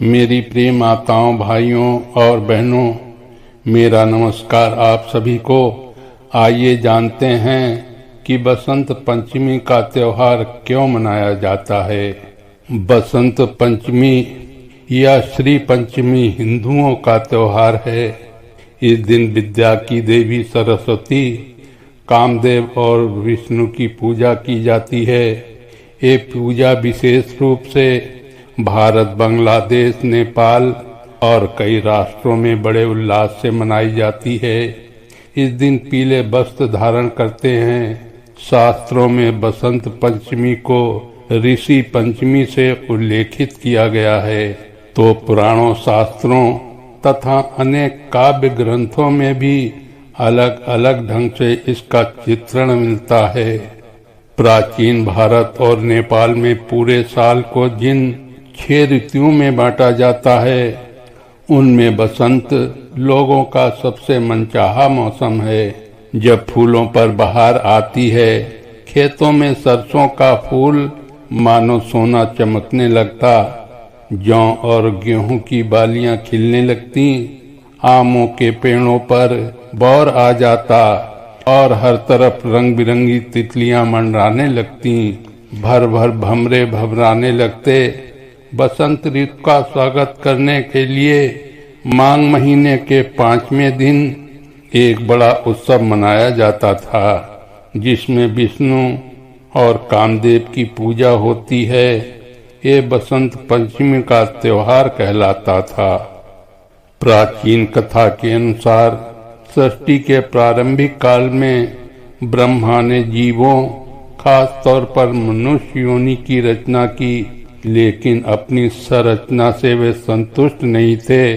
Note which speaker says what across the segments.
Speaker 1: मेरी प्रिय माताओं, भाइयों और बहनों, मेरा नमस्कार आप सभी को। आइए जानते हैं कि बसंत पंचमी का त्योहार क्यों मनाया जाता है। बसंत पंचमी या श्री पंचमी हिंदुओं का त्योहार है। इस दिन विद्या की देवी सरस्वती, कामदेव और विष्णु की पूजा की जाती है। ये पूजा विशेष रूप से भारत, बांग्लादेश, नेपाल और कई राष्ट्रों में बड़े उल्लास से मनाई जाती है। इस दिन पीले वस्त्र धारण करते हैं। शास्त्रों में बसंत पंचमी को ऋषि पंचमी से उल्लेखित किया गया है, तो पुराणों, शास्त्रों तथा अनेक काव्य ग्रंथों में भी अलग अलग ढंग से इसका चित्रण मिलता है। प्राचीन भारत और नेपाल में पूरे साल को जिन 6 ऋतुओं में बांटा जाता है, उनमें बसंत लोगों का सबसे मनचाहा मौसम है। जब फूलों पर बहार आती है, खेतों में सरसों का फूल मानो सोना चमकने लगता, जौ और गेहूं की बालियां खिलने लगती, आमों के पेड़ों पर बौर आ जाता और हर तरफ रंग बिरंगी तितलियां मंडराने लगती, भर भर भमरे भभराने लगते। बसंत ऋतु का स्वागत करने के लिए माघ महीने के 5वें दिन एक बड़ा उत्सव मनाया जाता था, जिसमें विष्णु और कामदेव की पूजा होती है। ये बसंत पंचमी का त्योहार कहलाता था। प्राचीन कथा के अनुसार सृष्टि के प्रारंभिक काल में ब्रह्मा ने जीवों, खास तौर पर मनुष्य योनि की रचना की, लेकिन अपनी संरचना से वे संतुष्ट नहीं थे।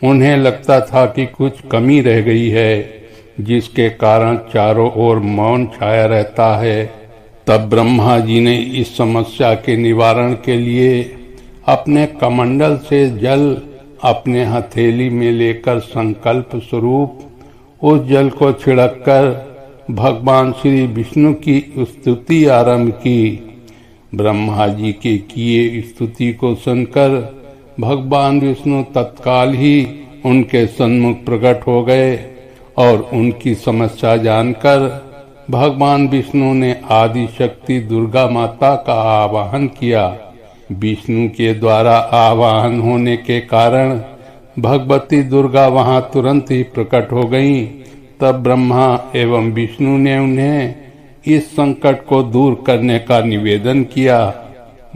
Speaker 1: उन्हें लगता था कि कुछ कमी रह गई है, जिसके कारण चारों ओर मौन छाया रहता है। तब ब्रह्मा जी ने इस समस्या के निवारण के लिए अपने कमंडल से जल अपने हथेली में लेकर संकल्प स्वरूप उस जल को छिड़ककर भगवान श्री विष्णु की स्तुति आरंभ की। ब्रह्मा जी के किए स्तुति को सुनकर भगवान विष्णु तत्काल ही उनके सन्मुख प्रकट हो गए और उनकी समस्या जानकर भगवान विष्णु ने आदि शक्ति दुर्गा माता का आवाहन किया। विष्णु के द्वारा आवाहन होने के कारण भगवती दुर्गा वहां तुरंत ही प्रकट हो गईं। तब ब्रह्मा एवं विष्णु ने उन्हें इस संकट को दूर करने का निवेदन किया।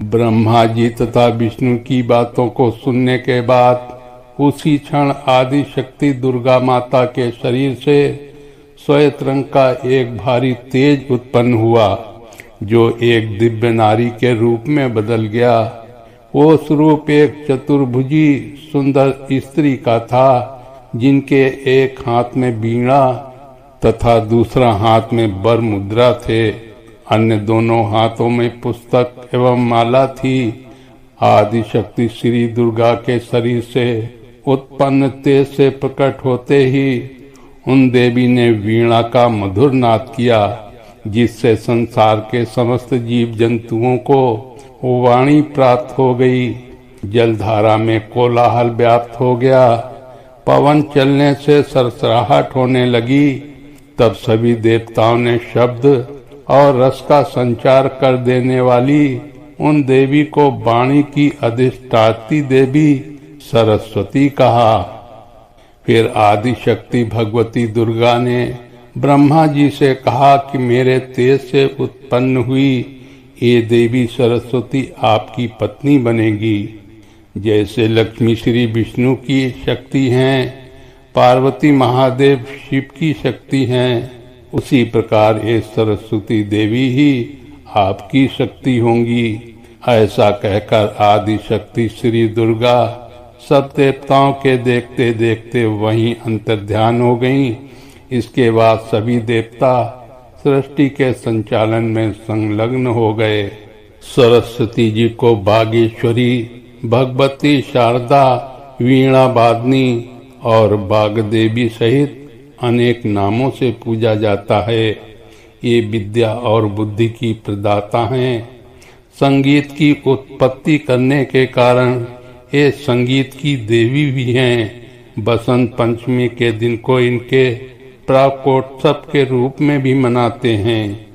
Speaker 1: ब्रह्मा जी तथा विष्णु की बातों को सुनने के बाद उसी क्षण आदि शक्ति दुर्गा माता के शरीर से श्वेत रंग का एक भारी तेज उत्पन्न हुआ, जो एक दिव्य नारी के रूप में बदल गया। वो स्वरूप एक चतुर्भुजी सुंदर स्त्री का था, जिनके एक हाथ में वीणा तथा दूसरा हाथ में वर मुद्रा थे। अन्य दोनों हाथों में पुस्तक एवं माला थी। आदि शक्ति श्री दुर्गा के शरीर से उत्पन्न तेज से प्रकट होते ही उन देवी ने वीणा का मधुर नाद किया, जिससे संसार के समस्त जीव जंतुओं को वाणी प्राप्त हो गई। जलधारा में कोलाहल व्याप्त हो गया। पवन चलने से सरसराहट होने लगी। तब सभी देवताओं ने शब्द और रस का संचार कर देने वाली उन देवी को वाणी की अधिष्ठात्री देवी सरस्वती कहा। फिर आदि शक्ति भगवती दुर्गा ने ब्रह्मा जी से कहा कि मेरे तेज से उत्पन्न हुई ये देवी सरस्वती आपकी पत्नी बनेगी। जैसे लक्ष्मी श्री विष्णु की शक्ति हैं, पार्वती महादेव शिव की शक्ति हैं, उसी प्रकार ये सरस्वती देवी ही आपकी शक्ति होंगी। ऐसा कहकर आदि शक्ति श्री दुर्गा सब देवताओं के देखते देखते वहीं अंतर्ध्यान हो गईं। इसके बाद सभी देवता सृष्टि के संचालन में संलग्न हो गए। सरस्वती जी को बागेश्वरी, भगवती शारदा, वीणा वादनी और बागदेवी सहित अनेक नामों से पूजा जाता है। ये विद्या और बुद्धि की प्रदाता हैं। संगीत की उत्पत्ति करने के कारण ये संगीत की देवी भी हैं। बसंत पंचमी के दिन को इनके प्राकोत्सव के रूप में भी मनाते हैं।